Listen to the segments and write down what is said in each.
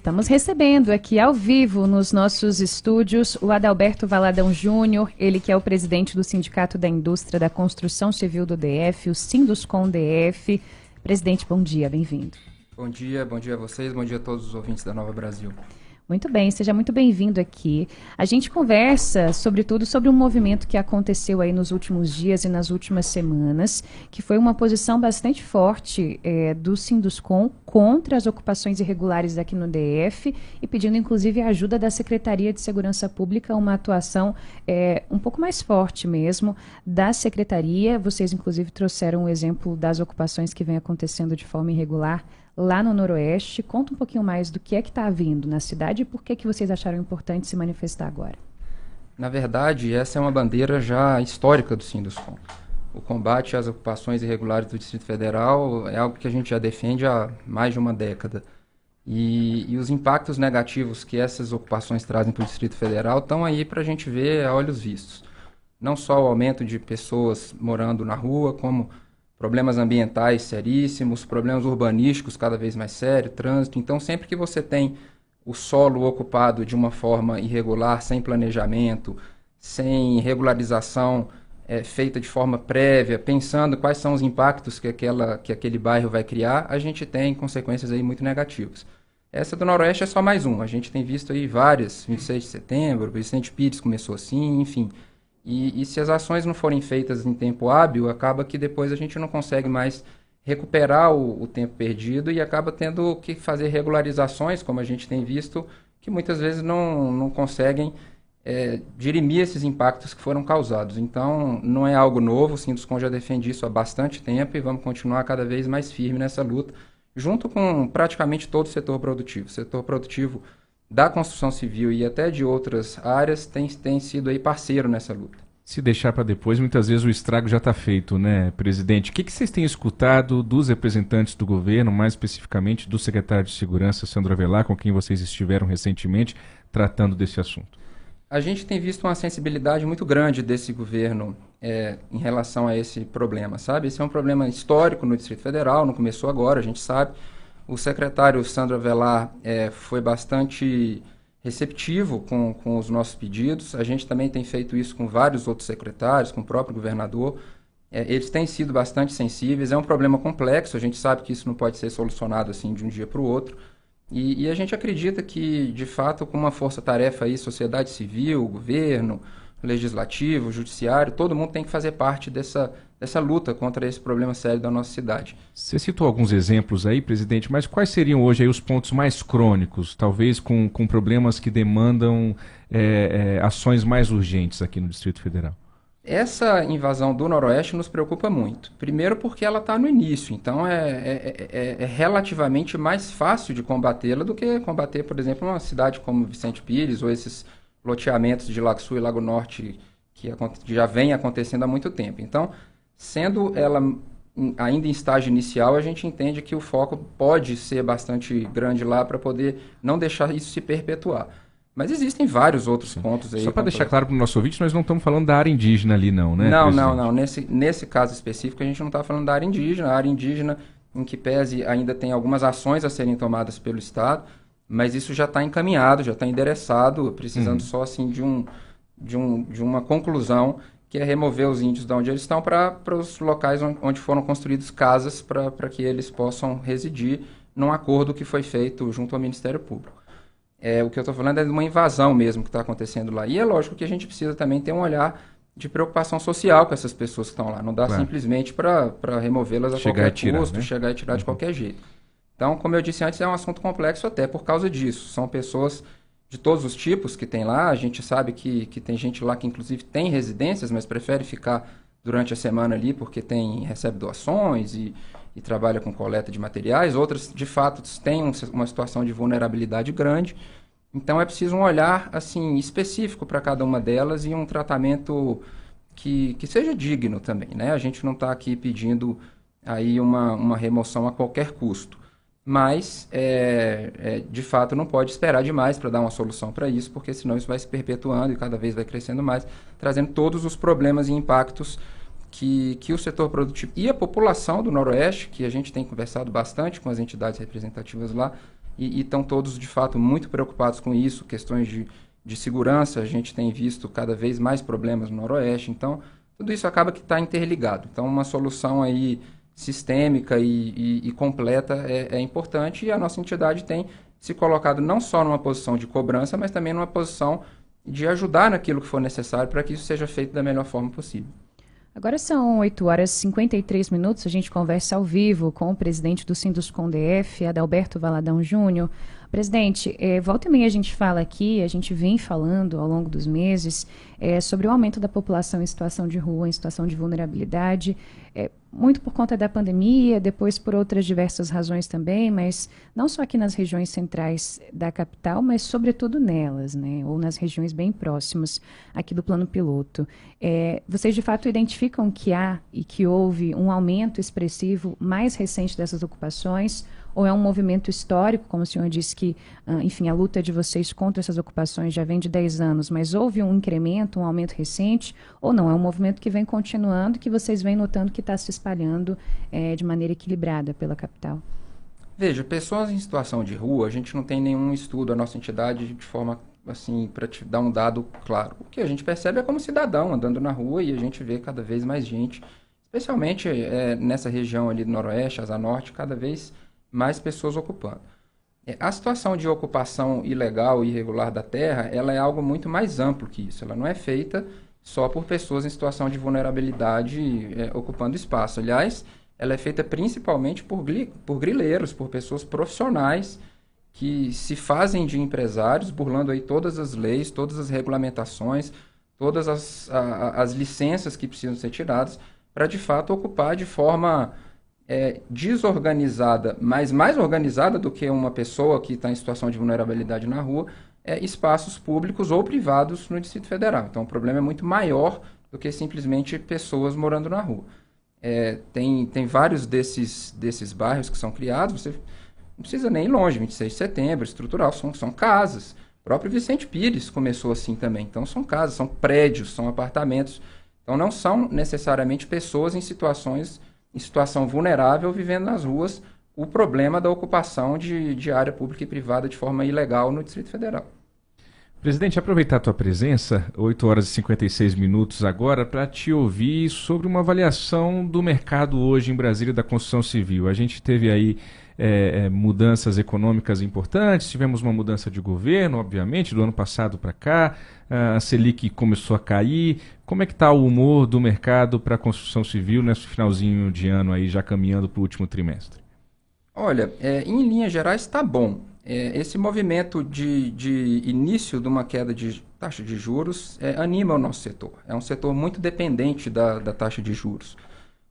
Estamos recebendo aqui ao vivo nos nossos estúdios o Adalberto Valadão Júnior, ele que é o presidente do Sindicato da Indústria da Construção Civil do DF, o Sinduscon DF. Presidente, bom dia, bem-vindo. Bom dia a vocês, bom dia a todos os ouvintes da Nova Brasil. Muito bem, seja muito bem-vindo aqui. A gente conversa, sobretudo, sobre um movimento que aconteceu aí nos últimos dias e nas últimas semanas, que foi uma posição bastante forte do Sinduscon contra as ocupações irregulares aqui no DF e pedindo, inclusive, a ajuda da Secretaria de Segurança Pública, uma atuação um pouco mais forte mesmo da Secretaria. Vocês, inclusive, trouxeram um exemplo das ocupações que vem acontecendo de forma irregular lá no Noroeste. Conta um pouquinho mais do que é que está vindo na cidade e por que vocês acharam importante se manifestar agora. Na verdade, essa é uma bandeira já histórica do Sinduscon. O combate às ocupações irregulares do Distrito Federal é algo que a gente já defende há mais de uma década. E os impactos negativos que essas ocupações trazem para o Distrito Federal estão aí para a gente ver a olhos vistos. Não só o aumento de pessoas morando na rua, como problemas ambientais seríssimos, problemas urbanísticos cada vez mais sérios, trânsito. Então, sempre que você tem o solo ocupado de uma forma irregular, sem planejamento, sem regularização feita de forma prévia, pensando quais são os impactos que aquele bairro vai criar, a gente tem consequências aí muito negativas. Essa do Noroeste é só mais uma. A gente tem visto aí várias, 26 de setembro, Vicente Pires começou assim, enfim. E se as ações não forem feitas em tempo hábil, acaba que depois a gente não consegue mais recuperar o tempo perdido e acaba tendo que fazer regularizações, como a gente tem visto, que muitas vezes não conseguem dirimir esses impactos que foram causados. Então, não é algo novo, o Sinduscon já defende isso há bastante tempo e vamos continuar cada vez mais firme nessa luta, junto com praticamente todo o setor produtivo. O setor produtivo da construção civil e até de outras áreas tem sido aí parceiro nessa luta. Se deixar para depois, muitas vezes o estrago já está feito, né, presidente? O que vocês têm escutado dos representantes do governo, mais especificamente do secretário de Segurança, Sandro Avelar, com quem vocês estiveram recentemente tratando desse assunto? A gente tem visto uma sensibilidade muito grande desse governo em relação a esse problema, sabe? Esse é um problema histórico no Distrito Federal, não começou agora, a gente sabe. O secretário Sandro Avelar foi bastante receptivo com os nossos pedidos. A gente também tem feito isso com vários outros secretários, com o próprio governador. Eles têm sido bastante sensíveis. É um problema complexo, a gente sabe que isso não pode ser solucionado assim de um dia para o outro. E a gente acredita que, de fato, com uma força-tarefa aí, sociedade civil, governo, legislativo, judiciário, todo mundo tem que fazer parte dessa luta contra esse problema sério da nossa cidade. Você citou alguns exemplos aí, presidente, mas quais seriam hoje aí os pontos mais crônicos, talvez com problemas que demandam ações mais urgentes aqui no Distrito Federal? Essa invasão do Noroeste nos preocupa muito. Primeiro porque ela está no início, então é relativamente mais fácil de combatê-la do que combater, por exemplo, uma cidade como Vicente Pires ou esses loteamentos de Lago Sul e Lago Norte que já vem acontecendo há muito tempo. Então, sendo ela ainda em estágio inicial, a gente entende que o foco pode ser bastante grande lá para poder não deixar isso se perpetuar. Mas existem vários outros pontos aí. Só para deixar claro para o nosso ouvinte, nós não estamos falando da área indígena ali não, né? Não. Nesse caso específico, a gente não está falando da área indígena. A área indígena, em que pese, ainda tem algumas ações a serem tomadas pelo Estado, mas isso já está encaminhado, já está endereçado, precisando só assim de uma conclusão, que é remover os índios de onde eles estão para os locais onde foram construídas casas para que eles possam residir num acordo que foi feito junto ao Ministério Público. O que eu estou falando é de uma invasão mesmo que está acontecendo lá. E é lógico que a gente precisa também ter um olhar de preocupação social com essas pessoas que estão lá. Não dá simplesmente para removê-las a qualquer custo, chegar e tirar de qualquer jeito. Então, como eu disse antes, é um assunto complexo até por causa disso. São pessoas de todos os tipos que tem lá. A gente sabe que tem gente lá que inclusive tem residências, mas prefere ficar durante a semana ali porque recebe doações e trabalha com coleta de materiais. Outras, de fato, têm uma situação de vulnerabilidade grande. Então, é preciso um olhar assim, específico para cada uma delas e um tratamento que seja digno também, né? A gente não está aqui pedindo aí uma remoção a qualquer custo. Mas, de fato, não pode esperar demais para dar uma solução para isso, porque senão isso vai se perpetuando e cada vez vai crescendo mais, trazendo todos os problemas e impactos que o setor produtivo e a população do Noroeste, que a gente tem conversado bastante com as entidades representativas lá, e estão todos, de fato, muito preocupados com isso, questões de segurança, a gente tem visto cada vez mais problemas no Noroeste, então tudo isso acaba que está interligado. Então uma solução aí sistêmica e completa é importante, e a nossa entidade tem se colocado não só numa posição de cobrança, mas também numa posição de ajudar naquilo que for necessário para que isso seja feito da melhor forma possível. Agora são 8h53, a gente conversa ao vivo com o presidente do Sinduscom-DF, Adalberto Valadão Júnior. Presidente, volta e meia a gente fala aqui, a gente vem falando ao longo dos meses sobre o aumento da população em situação de rua, em situação de vulnerabilidade, muito por conta da pandemia, depois por outras diversas razões também, mas não só aqui nas regiões centrais da capital, mas sobretudo nelas, né, ou nas regiões bem próximas aqui do plano piloto. Vocês de fato identificam que há e que houve um aumento expressivo mais recente dessas ocupações, ou é um movimento histórico, como o senhor disse que, enfim, a luta de vocês contra essas ocupações já vem de 10 anos, mas houve um incremento, um aumento recente, ou não? É um movimento que vem continuando, que vocês vêm notando que está se espalhando de maneira equilibrada pela capital? Veja, pessoas em situação de rua, a gente não tem nenhum estudo, a nossa entidade, de forma assim, para te dar um dado claro. O que a gente percebe é como cidadão andando na rua, e a gente vê cada vez mais gente, especialmente nessa região ali do Noroeste, Asa Norte, cada vez mais pessoas ocupando. A situação de ocupação ilegal e irregular da terra, ela é algo muito mais amplo que isso. Ela não é feita só por pessoas em situação de vulnerabilidade ocupando espaço. Aliás, ela é feita principalmente por grileiros, por pessoas profissionais que se fazem de empresários, burlando aí todas as leis, todas as regulamentações, todas as licenças que precisam ser tiradas para, de fato, ocupar de forma desorganizada, mas mais organizada do que uma pessoa que está em situação de vulnerabilidade na rua, espaços públicos ou privados no Distrito Federal. Então, o problema é muito maior do que simplesmente pessoas morando na rua. Tem vários desses bairros que são criados, você não precisa nem ir longe, 26 de setembro, estrutural, são casas. O próprio Vicente Pires começou assim também. Então, são casas, são prédios, são apartamentos. Então, não são necessariamente pessoas em situação vulnerável vivendo nas ruas, o problema da ocupação de área pública e privada de forma ilegal no Distrito Federal. Presidente, aproveitar a tua presença, 8h56 agora, para te ouvir sobre uma avaliação do mercado hoje em Brasília da construção civil. A gente teve aí mudanças econômicas importantes, tivemos uma mudança de governo, obviamente, do ano passado para cá, a Selic começou a cair. Como é que está o humor do mercado para a construção civil nesse finalzinho de ano aí, já caminhando para o último trimestre? Olha, em linhas gerais está bom. Esse movimento de início de uma queda de taxa de juros anima o nosso setor. É um setor muito dependente da taxa de juros.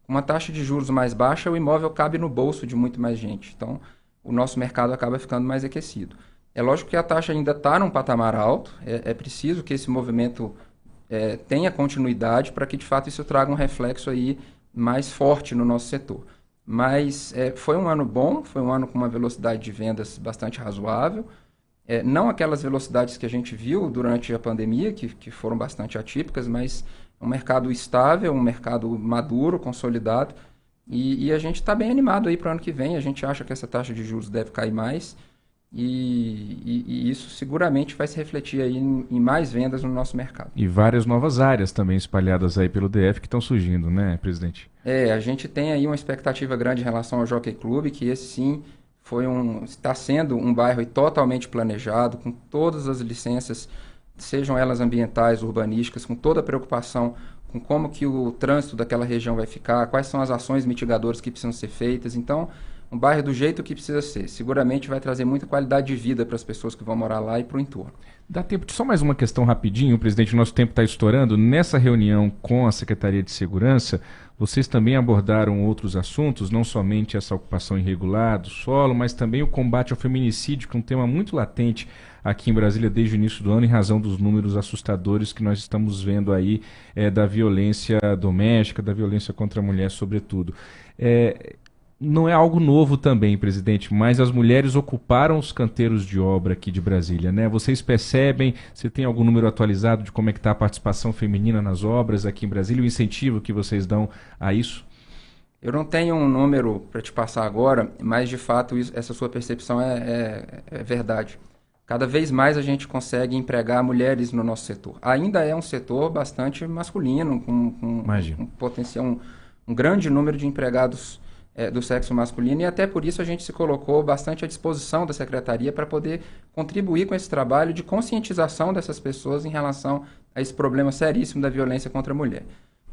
Uma taxa de juros mais baixa, o imóvel cabe no bolso de muito mais gente. Então, o nosso mercado acaba ficando mais aquecido. É lógico que a taxa ainda está num patamar alto, é preciso que esse movimento tenha continuidade para que, de fato, isso traga um reflexo aí mais forte no nosso setor. Mas foi um ano bom, foi um ano com uma velocidade de vendas bastante razoável, não aquelas velocidades que a gente viu durante a pandemia, que foram bastante atípicas, mas um mercado estável, um mercado maduro, consolidado, e a gente está bem animado aí para o ano que vem. A gente acha que essa taxa de juros deve cair mais, e isso seguramente vai se refletir aí em mais vendas no nosso mercado. E várias novas áreas também espalhadas aí pelo DF que estão surgindo, né, presidente? A gente tem aí uma expectativa grande em relação ao Jockey Club, que esse sim está sendo um bairro totalmente planejado, com todas as licenças, sejam elas ambientais, urbanísticas, com toda a preocupação com como que o trânsito daquela região vai ficar, quais são as ações mitigadoras que precisam ser feitas. Então, um bairro do jeito que precisa ser. Seguramente vai trazer muita qualidade de vida para as pessoas que vão morar lá e para o entorno. Dá tempo de só mais uma questão rapidinho, presidente, o nosso tempo está estourando. Nessa reunião com a Secretaria de Segurança, vocês também abordaram outros assuntos, não somente essa ocupação irregular do solo, mas também o combate ao feminicídio, que é um tema muito latente aqui em Brasília desde o início do ano, em razão dos números assustadores que nós estamos vendo aí da violência doméstica, da violência contra a mulher, sobretudo. Não é algo novo também, presidente, mas as mulheres ocuparam os canteiros de obra aqui de Brasília, né? Vocês percebem, você tem algum número atualizado de como é que está a participação feminina nas obras aqui em Brasília, o incentivo que vocês dão a isso? Eu não tenho um número para te passar agora, mas de fato essa sua percepção é verdade. Cada vez mais a gente consegue empregar mulheres no nosso setor. Ainda é um setor bastante masculino, com Imagino. um potencial, um grande número de empregados do sexo masculino, e até por isso a gente se colocou bastante à disposição da Secretaria para poder contribuir com esse trabalho de conscientização dessas pessoas em relação a esse problema seríssimo da violência contra a mulher.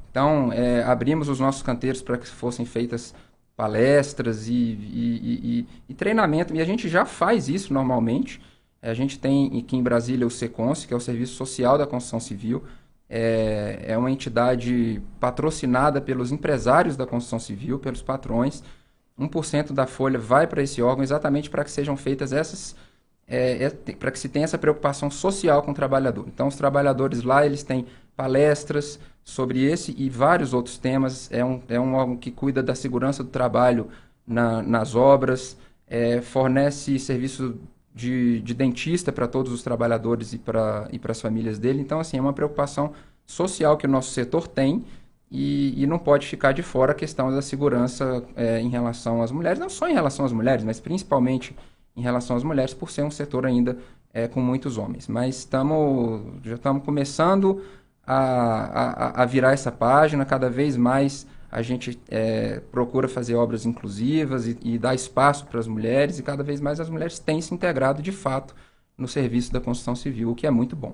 Então, abrimos os nossos canteiros para que fossem feitas palestras e treinamento, e a gente já faz isso normalmente. A gente tem aqui em Brasília o SECONS, que é o Serviço Social da Construção Civil, é uma entidade patrocinada pelos empresários da construção civil, pelos patrões. 1% da folha vai para esse órgão exatamente para que sejam feitas para que se tenha essa preocupação social com o trabalhador. Então, os trabalhadores lá, eles têm palestras sobre esse e vários outros temas. É um órgão que cuida da segurança do trabalho nas obras, fornece serviço de dentista para todos os trabalhadores e para as famílias dele. Então, assim, é uma preocupação social que o nosso setor tem e não pode ficar de fora a questão da segurança em relação às mulheres, não só em relação às mulheres, mas principalmente em relação às mulheres, por ser um setor ainda com muitos homens. Mas já estamos começando a virar essa página, cada vez mais a gente procura fazer obras inclusivas e dar espaço para as mulheres, e cada vez mais as mulheres têm se integrado de fato no serviço da construção civil, o que é muito bom.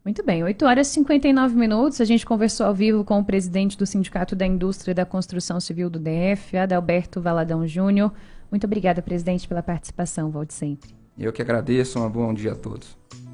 Muito bem, 8h59, a gente conversou ao vivo com o presidente do Sindicato da Indústria da Construção Civil do DF, Adalberto Valadão Júnior. Muito obrigada, presidente, pela participação, volte sempre. Eu que agradeço, um bom dia a todos.